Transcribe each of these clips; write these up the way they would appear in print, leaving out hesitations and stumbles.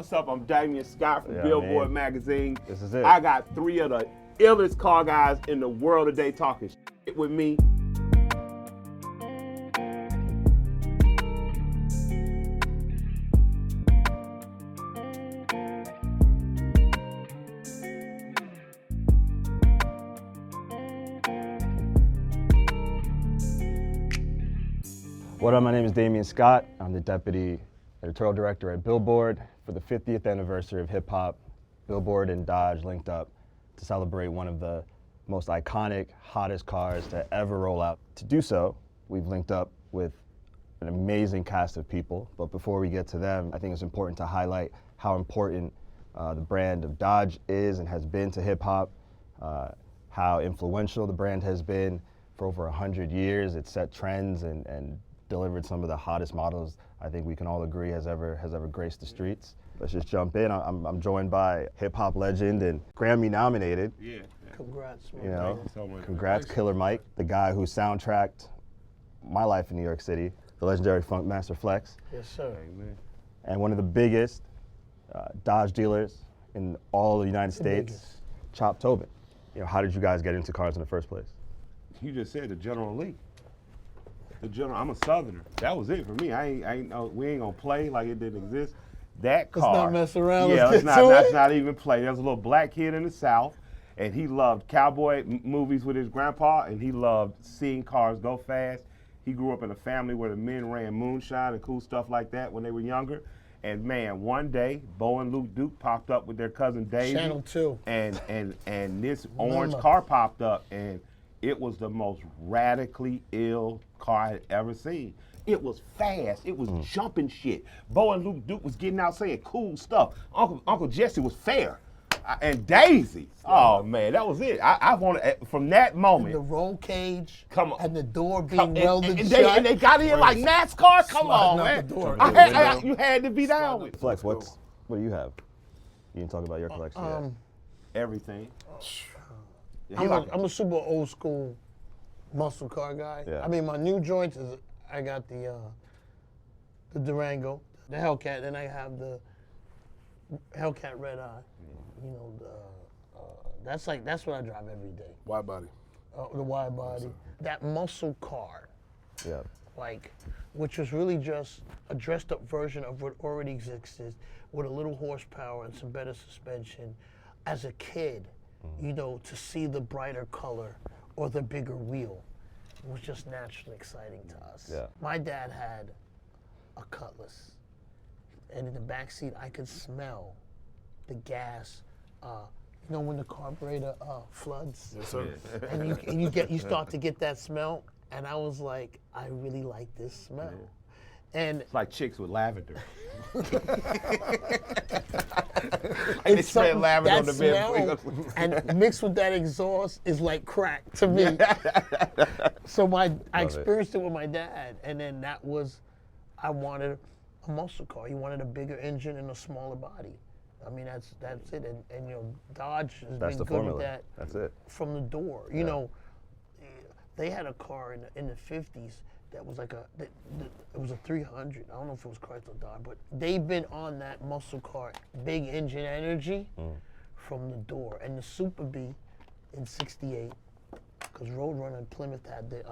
What's up? I'm Damien Scott from Billboard Magazine. This is it. I got 3 of the illest car guys in the world today talking shit with me. What up, my name is Damien Scott. I'm the Deputy Editorial Director at Billboard. For the 50th anniversary of hip hop, Billboard and Dodge linked up to celebrate one of the most iconic, hottest cars to ever roll out. To do so, we've linked up with an amazing cast of people. But before we get to them, I think it's important to highlight how important the brand of Dodge is and has been to hip hop, how influential the brand has been for over 100 years. It's set trends and delivered some of the hottest models I think we can all agree has ever graced the streets. Let's just jump in. I'm joined by hip hop legend and Grammy-nominated. Yeah. Congrats, man. You know, congrats, Killer Mike, the guy who soundtracked my life in New York City, the legendary Funkmaster Flex. Yes, sir. Amen. And one of the biggest Dodge dealers in all of the United States, Chop Towbin. You know, how did you guys get into cars in the first place? You just said the General Lee. I'm a Southerner. That was it for me. We ain't gonna play like it didn't exist. That car. Let's not mess around. Yeah, let's not even play. There's a little black kid in the South, and he loved cowboy movies with his grandpa, and he loved seeing cars go fast. He grew up in a family where the men ran moonshine and cool stuff like that when they were younger. And man, one day, Bo and Luke Duke popped up with their cousin Davey. Channel 2. And this orange car popped up, and it was the most radically ill car I had ever seen. It was fast. It was jumping shit. Bo and Luke Duke was getting out saying cool stuff. Uncle Jesse was fair. And Daisy. Oh, man, that was it. I wanted, from that moment. And the roll cage. Come on. And the door being welded and shut. they got in like NASCAR? Come on, man. You had to be down with it. Flex, what do you have? You didn't talk about your collection yet. Everything. I'm a super old school muscle car guy. Yeah. I mean, my new joints is I got the Durango, the Hellcat, then I have the Hellcat Red Eye. You know, that's what I drive every day. Wide body. The wide body. That muscle car. Yeah. Like, which was really just a dressed up version of what already existed with a little horsepower and some better suspension. As a kid, you know, to see the brighter color or the bigger wheel was just naturally exciting to us. Yeah. My dad had a Cutlass, and in the back seat I could smell the gas. You know when the carburetor floods, Yes, sir. and you start to get that smell, and I was like, I really like this smell. Yeah. And It's like chicks with lavender. it's spray something, lavender that on the bed. smell, and mixed with that exhaust is like crack to me. So I experienced it with my dad, and then that was, I wanted a muscle car. He wanted a bigger engine and a smaller body. I mean, that's it. And you know, Dodge has That's been the good formula. with that. That's it. From the door. You know, they had a car in the 50s that was like it was a 300. I don't know if it was Chrysler or Dodge, but they've been on that muscle car, big engine energy from the door. And the Super B in '68, because Roadrunner and Plymouth had the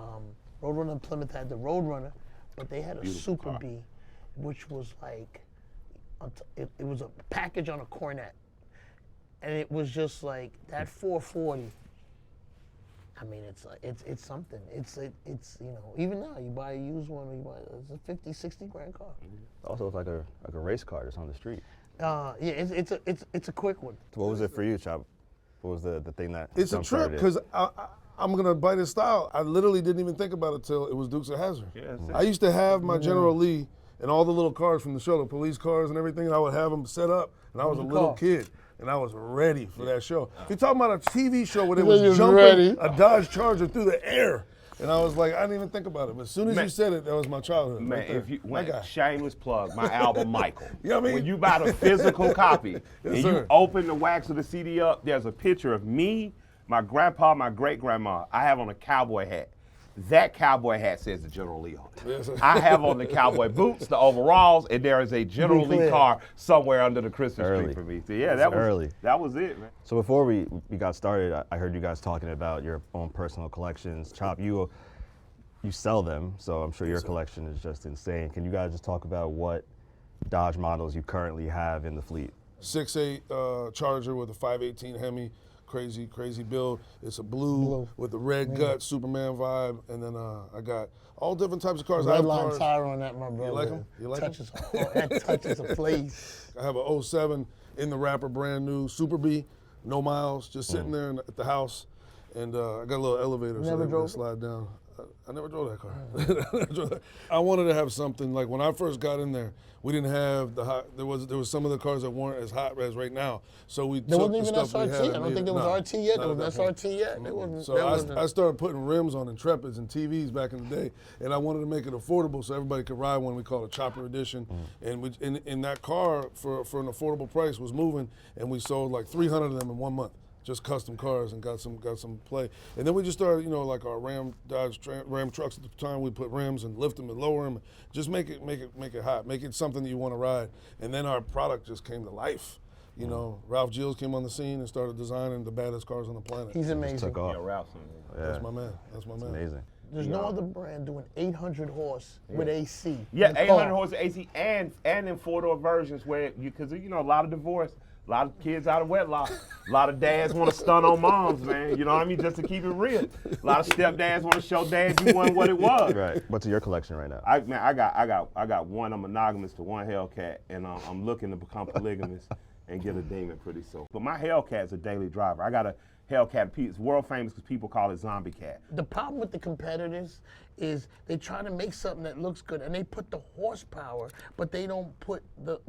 Roadrunner, but they had a Super B, which was like, it was a package on a Cornet, and it was just like that 440. I mean, it's something. It's you know, even now you buy a used one, it's a 50, 60 grand car. Also, it's like a race car that's on the street. Yeah, it's a quick one. So what was it for you, Chop? What was the thing that It's a trip because I'm gonna bite his style. I literally didn't even think about it till it was Dukes of Hazzard. Yeah, that's it. I used to have my General Lee and all the little cars from the show, the police cars and everything. And I would have them set up, and I was a little kid. And I was ready for that show. You're talking about a TV show where they was jumping a Dodge Charger through the air. And I was like, I didn't even think about it. But as soon as you said it, that was my childhood. Man, right there. if you my guy. shameless plug, my album Michael. You know what I mean? When you buy the physical copy and you sir. open the wax of the CD up, there's a picture of me, my grandpa, my great grandma. I have on a cowboy hat. That cowboy hat says the General Lee on it. I have on the cowboy boots, the overalls, and there is a General Lee car somewhere under the Christmas tree for me. So yeah, that was it, man. So before we got started, I heard you guys talking about your own personal collections. Chop, you sell them, so I'm sure your collection is just insane. Can you guys just talk about what Dodge models you currently have in the fleet? 6.8 Charger with a 518 Hemi, crazy build. It's a blue with the red gut, Superman vibe, and then I got all different types of cars. Red line tire on that, my brother. You like them? You like them? That touches a place. I have a 07 in the wrapper, brand new, Super B, no miles, just sitting there at the house, and I got a little elevator so they can slide down. I never drove that car. I wanted to have something like when I first got in there. We didn't have the hot. There was some of the cars that weren't as hot as right now. So we there took wasn't the even stuff we had. SRT. I don't think there was RT yet. There was SRT yet. So I started putting rims on Intrepids and TVs back in the day, and I wanted to make it affordable so everybody could ride one. We call it Chopper Edition, and in that car for an affordable price was moving, and we sold like 300 of them in 1 month. Just custom cars and got some play. And then we just started, like our Ram trucks at the time, we put rims and lift them and lower them. Just make it hot, make it something that you want to ride. And then our product just came to life. Ralph Gilles came on the scene and started designing the baddest cars on the planet. He's amazing. Took off. Yeah, Ralph's That's my man. That's amazing. There's no other brand doing 800 horse with AC. Yeah, 800 horse AC and in 4-door versions where because a lot of divorce. A lot of kids out of wedlock. A lot of dads want to stun on moms, man. You know what I mean? Just to keep it real. A lot of stepdads want to show dad you wasn't what it was. Right. What's in your collection right now? I got one. I'm monogamous to one Hellcat, and I'm looking to become polygamous and get a Damien pretty soon. But my Hellcat's a daily driver. I got a Hellcat. It's world famous because people call it Zombie Cat. The problem with the competitors is they try to make something that looks good, and they put the horsepower, but they don't put the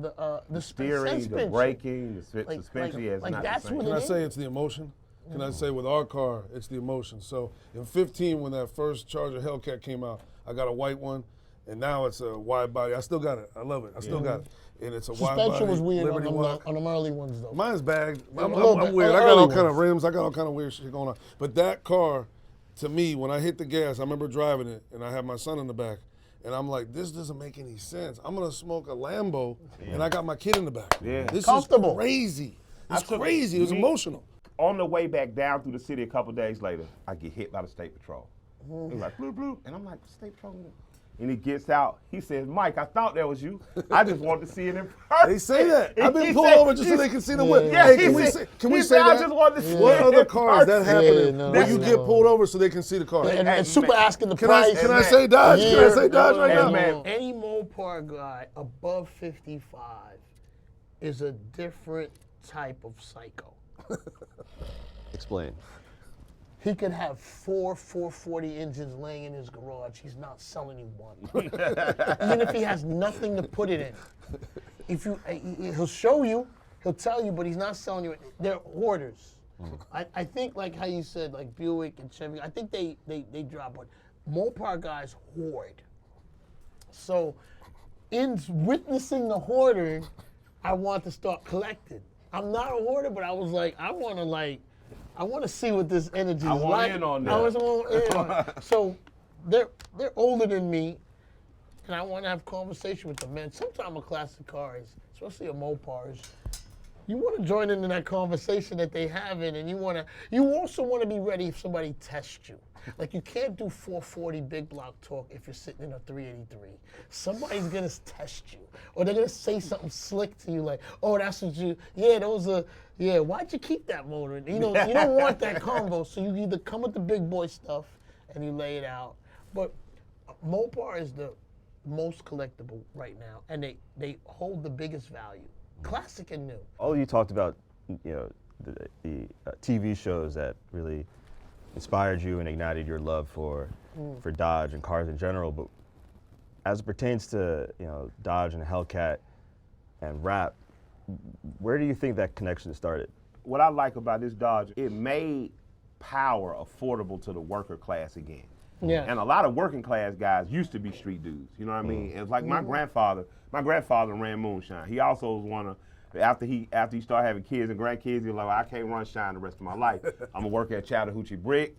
steering, the braking, the suspension. Yeah, it's like not that's the same. what Can I say it's the emotion? Can I say with our car, it's the emotion? So in 15, when that first Charger Hellcat came out, I got a white one, and now it's a wide body. I still got it. I love it. I still got it. And it's a wide body. Suspension was weird Liberty on them early ones, though. Mine's bagged. I'm bit. weird. I got all kind of rims. I got all kind of weird shit going on. But that car, to me, when I hit the gas, I remember driving it, and I had my son in the back, and I'm like, this doesn't make any sense. I'm gonna smoke a Lambo, and I got my kid in the back. Yeah. This Comfortable. is crazy. It's crazy. It was emotional. On the way back down through the city a couple days later, I get hit by the state patrol. It was like, bloop, bloop. And I'm like, state patrol? And he gets out. He says, Mike, I thought that was you. I just wanted to see it in person. They say that. I've been pulled over just so they can see the whip. Yeah, Hey, can we say that? I just wanted to see What it other in cars that person. happening where you get pulled over so they can see the car? And super asking the Can price. I say Dodge? Can I say Dodge right now? Man. Any Mopar guy above 55 is a different type of psycho. Explain. He could have 440 engines laying in his garage. He's not selling you one. Even if he has nothing to put it in. He'll show you, he'll tell you, but he's not selling you it. They're hoarders. I think like how you said, like Buick and Chevy, I think they drop one. Mopar guys hoard. So in witnessing the hoarding, I want to start collecting. I'm not a hoarder, but I was like, I want to see what this energy is like. In on that. So they're older than me, and I want to have conversation with them. Man, sometimes a classic car is, especially a Mopar, you want to join into that conversation that they having, and you also want to be ready if somebody tests you. Like you can't do 440 big block torque if you're sitting in a 383. Somebody's gonna test you, or they're gonna say something slick to you, like, "Oh, that's what you, why'd you keep that motor?" You don't want that combo, so you either come with the big boy stuff and you lay it out. But Mopar is the most collectible right now, and they hold the biggest value, classic and new. All you talked about, the TV shows that really inspired you and ignited your love for Dodge and cars in general. But as it pertains to Dodge and Hellcat and rap, where do you think that connection started? What I like about this Dodge, it made power affordable to the worker class again. Yeah. And a lot of working class guys used to be street dudes. You know what I mean? It's like my grandfather ran Moonshine. He also was one of, after he started having kids and grandkids, he was like, well, I can't run shine the rest of my life. I'm gonna work at Chattahoochee Brick.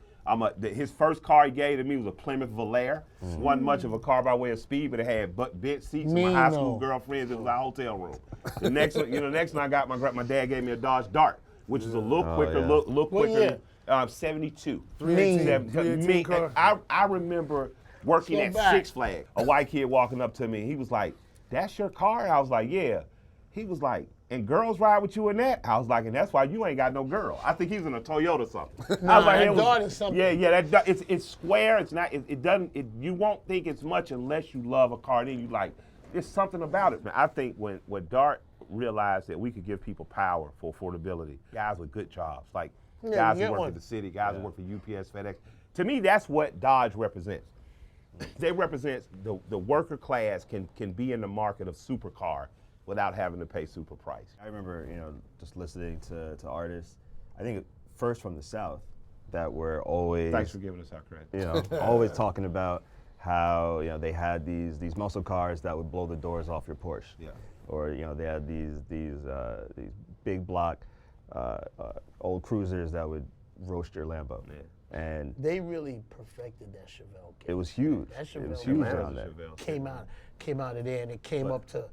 His first car he gave to me was a Plymouth Valère. Wasn't much of a car by way of speed, but it had bench seats. And my high school girlfriends, it was our hotel room. The next one I got, my dad gave me a Dodge Dart, which is a little quicker, little quicker. 72. 318 car. I remember working at Six Flags. A white kid walking up to me. He was like, "That's your car?" I was like, "Yeah." He was like, "And girls ride with you in that?" I was like, "And that's why you ain't got no girl." I think he was in a Toyota or something. I was like, Dart is something. Yeah. It's square. It's not. It doesn't. You won't think it's much unless you love a car. Then you like. There's something about it. I think when Dart realized that we could give people power for affordability, guys with good jobs, like guys who work at the city, guys who work for UPS, FedEx. To me, that's what Dodge represents. They represent the worker class can be in the market of supercar without having to pay super price. I remember, just listening to artists, I think first from the South, that were always. Thanks for giving us our credit. Always talking about how they had these muscle cars that would blow the doors off your Porsche. Yeah. Or they had these big block old cruisers that would roast your Lambo. Yeah. And they really perfected that Chevelle. It was huge. That Chevelle it was huge around that. Came out of there, and it came up to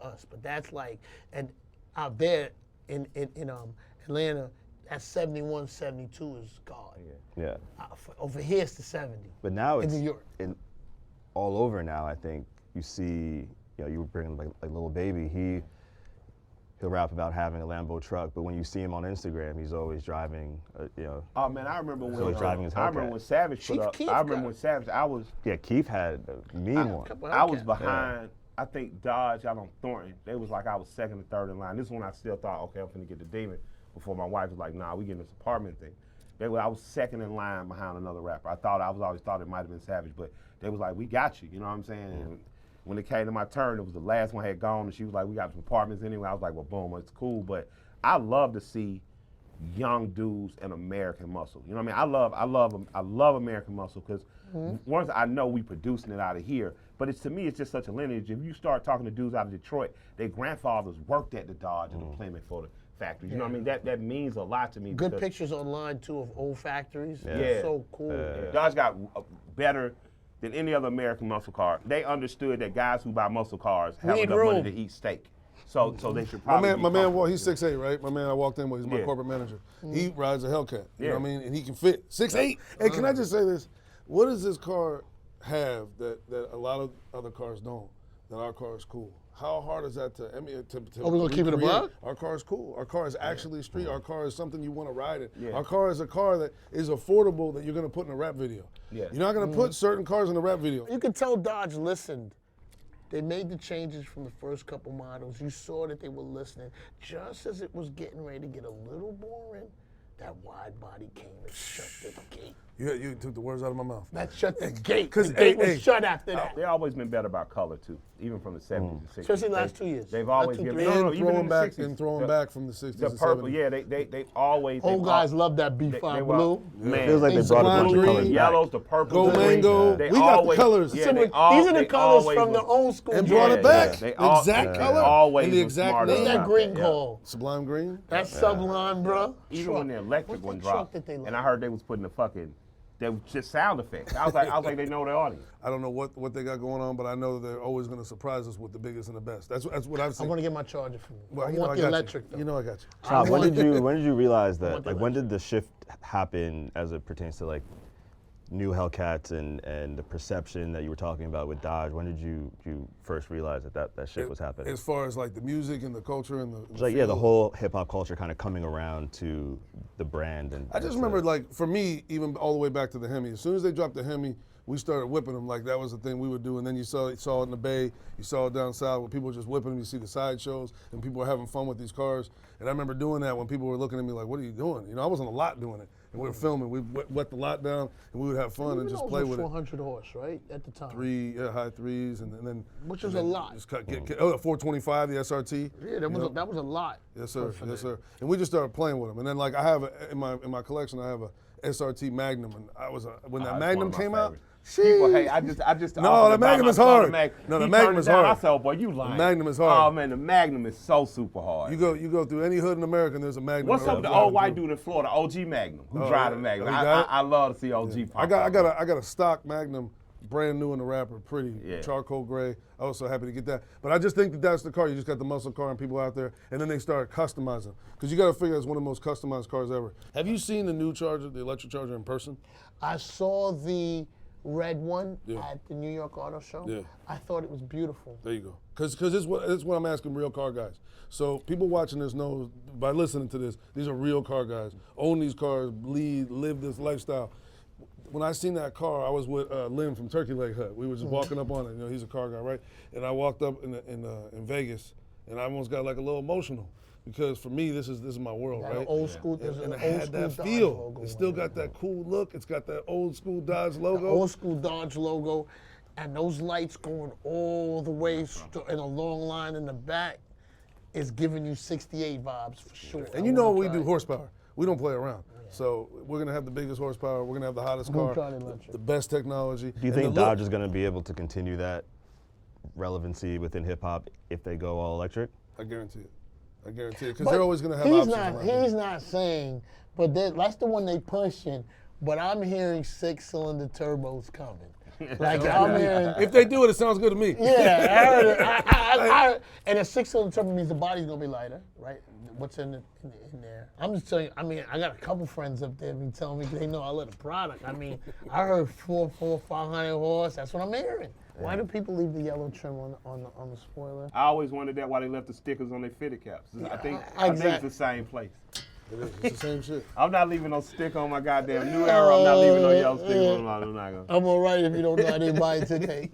us. But that's like, and out there in Atlanta, that 71, 72 is God. Yeah. Over here it's the 70. But now it's in New York. All over now. I think you see, you bring like Lil Baby. He'll rap about having a Lambo truck, but when you see him on Instagram, he's always driving. Oh man, I remember when driving his Hellcat. I remember when Savage put up. I remember when Savage. I was. Yeah, Keith had a mean one. I was behind. I think Dodge out on Thornton. They was like I was second or third in line. This is when I still thought, okay, I'm finna get the Damien. Before my wife was like, nah, we getting this apartment thing. I was second in line behind another rapper. I always thought it might have been Savage, but they was like, we got you. You know what I'm saying? And when it came to my turn, it was the last one had gone, and she was like, we got some apartments anyway. I was like, well, boom, it's cool. But I love to see young dudes and American muscle. You know what I mean? I love American muscle because once I know we producing it out of here, but to me, it's just such a lineage. If you start talking to dudes out of Detroit, their grandfathers worked at the Dodge and the Plymouth for the factories. You know what I mean? That means a lot to me. Good pictures online too of old factories. Yeah. So cool. Dodge got better than any other American muscle car. They understood that guys who buy muscle cars have enough money to eat steak. So they should probably my man, he's 6'8", right? My man I walked in with, he's my corporate manager. He rides a Hellcat, you know what I mean? And he can fit 6'8". Hey, can I just say this? What does this car have that a lot of other cars don't, that our car is cool? How hard is that to Are we gonna keep it a buck? Our car is cool. Our car is actually street. Our car is something you want to ride in. Yeah. Our car is a car that is affordable that you're gonna put in a rap video. Yeah. You're not gonna put certain cars in a rap video. You can tell Dodge listened. They made the changes from the first couple models. You saw that they were listening. Just as it was getting ready to get a little boring, that wide body came and shut the gate. You took the words out of my mouth. That shut the gate. The gate was shut after that. They've always been better about color too, even from the 70s and 60s. Especially the last 2 years. They've always given throwing back from the 60s. The purple, they always. Old guys love that B5 blue. Man, it feels like they brought a bunch of colors. Yellows, the purple, gold mango. We got the colors. These are the colors from the old school. And brought it back. The exact color. And the exact name. What's that green called? Sublime green. That's Sublime, bro. Even when the electric one dropped, and I heard they was putting the fucking. They were just sound effects. I was like, they know their audience. I don't know what they got going on, but I know they're always going to surprise us with the biggest and the best. That's what I've seen. I want to get my charger from you. Well, I want the electric, though. You know I got you. Chop, when did you realize that? Like, when did the shift happen as it pertains to like new Hellcats and the perception that you were talking about with Dodge? When did you first realize that shit was happening? As far as like the music and the culture and the whole hip hop culture kind of coming around to the brand. And I just remember, like, for me, even all the way back to the Hemi. As soon as they dropped the Hemi, we started whipping them. Like, that was the thing we would do. And then you saw it in the Bay. You saw it down south where people were just whipping them. You see the sideshows and people were having fun with these cars. And I remember doing that when people were looking at me like, what are you doing? You know, I wasn't a lot doing it. And we were filming. We wet the lot down, and we would have fun and just play with 400 horse, right, at the time? High threes, and then which was a lot. Just 425, the SRT. Yeah, that was a lot. Yes, sir. Yes, sir. And we just started playing with them. And then, like, I have in my collection, I have a SRT Magnum, and when that Magnum came out, People hate. I just. No, offered the to buy Magnum my is son hard. a Mag. No, the He Magnum turned it is down. hard. I said, oh, boy, you lying. Magnum is hard. Oh man, the Magnum is so super hard. You go through any hood in America, and there's a Magnum. What's up with the old white dude in Florida, OG Magnum, who drive the Magnum? Oh, he got it? I love to see OG pop I got up. a stock Magnum, brand new in the wrapper, pretty charcoal gray. I was so happy to get that. But I just think that that's the car. You just got the muscle car and people out there, and then they start customizing. Because you got to figure it's one of the most customized cars ever. Have you seen the new Charger, the electric Charger, in person? I saw the red one Yeah. at the New York Auto Show. Yeah. I thought it was beautiful. There you go. Because it's what I'm asking real car guys. So people watching this know, by listening to this, these are real car guys. Own these cars, live this lifestyle. When I seen that car, I was with Lynn from Turkey Leg Hut. We were just walking up on it. You know, he's a car guy, right? And I walked up in Vegas, and I almost got like a little emotional because for me, this is my world, Got right? an old school, And, there's and an it old had school that Dodge feel. logo It still on got that cool look. It's got that old school Dodge logo. Old school Dodge logo, and those lights going all the way in a long line in the back is giving you 68 vibes for sure. And you know we do horsepower. We don't play around. So we're gonna have the biggest horsepower. We're gonna have the hottest car, the best technology. Do you think Dodge is going to be able to continue that relevancy within hip hop if they go all electric? I guarantee it. I guarantee it. Because they're always gonna have options. around He's here. not saying, but that's the one they pushing. But I'm hearing 6-cylinder turbos coming. Like I'm hearing. If they do it, it sounds good to me. Yeah, I heard it. And a 6-cylinder turbo means the body's gonna be lighter, right? What's in there? I'm just telling you. I mean, I got a couple friends up there be telling me they know I love the product. I mean, I heard 500 horse. That's what I'm hearing. Why do people leave the yellow trim on the spoiler? I always wondered that why they left the stickers on their fitted caps. I think it's the same place. It is. It's the same shit. I'm not leaving no sticker on my goddamn new era. I'm not leaving no yellow sticker on my. I'm not gonna. I'm all right if you don't know I didn't buy it today.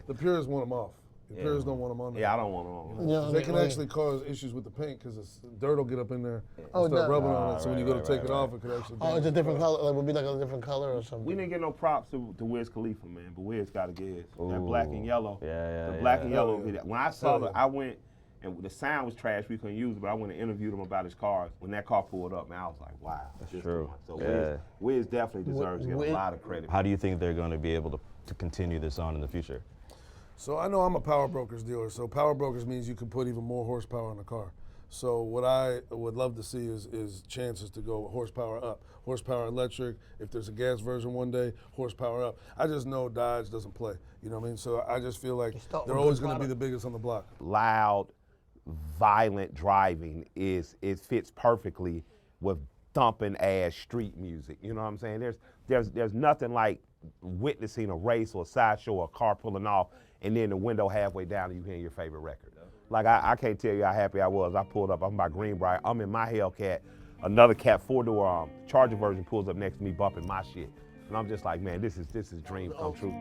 The purists want them off. The purists don't want them on there. Yeah, I don't want them. Yeah, They can actually cause issues with the paint because dirt will get up in there and Oh, start no. rubbing on it. So when you go to take it off, it could actually. Oh, it's a damage different the car. color. Like, would be like a different color or something. We didn't get no props to Wiz Khalifa, man, but Wiz got to get his. That black and yellow. Yeah, The black and yellow. Oh, yeah. When I saw I went, and the sound was trash, we couldn't use it, but I went and interviewed him about his cars. When that car pulled up, man, I was like, wow. That's true. So Yeah. Wiz definitely deserves to get a lot of credit. How do you think they're going to be able to continue this on in the future? So I know I'm a power brokers dealer. So power brokers means you can put even more horsepower in the car. So what I would love to see is chances to go horsepower up, horsepower electric. If there's a gas version one day, horsepower up. I just know Dodge doesn't play. You know what I mean? So I just feel like they're always going to be the biggest on the block. Loud, violent driving it fits perfectly with thumping ass street music. You know what I'm saying? There's nothing like witnessing a race or a sideshow or a car pulling off and then the window halfway down and you hear your favorite record. Like I can't tell you how happy I was. I pulled up, I'm by Greenbrier, I'm in my Hellcat, another Cat 4-door Charger version pulls up next to me bumping my shit. And I'm just like, man, this is dreams come true.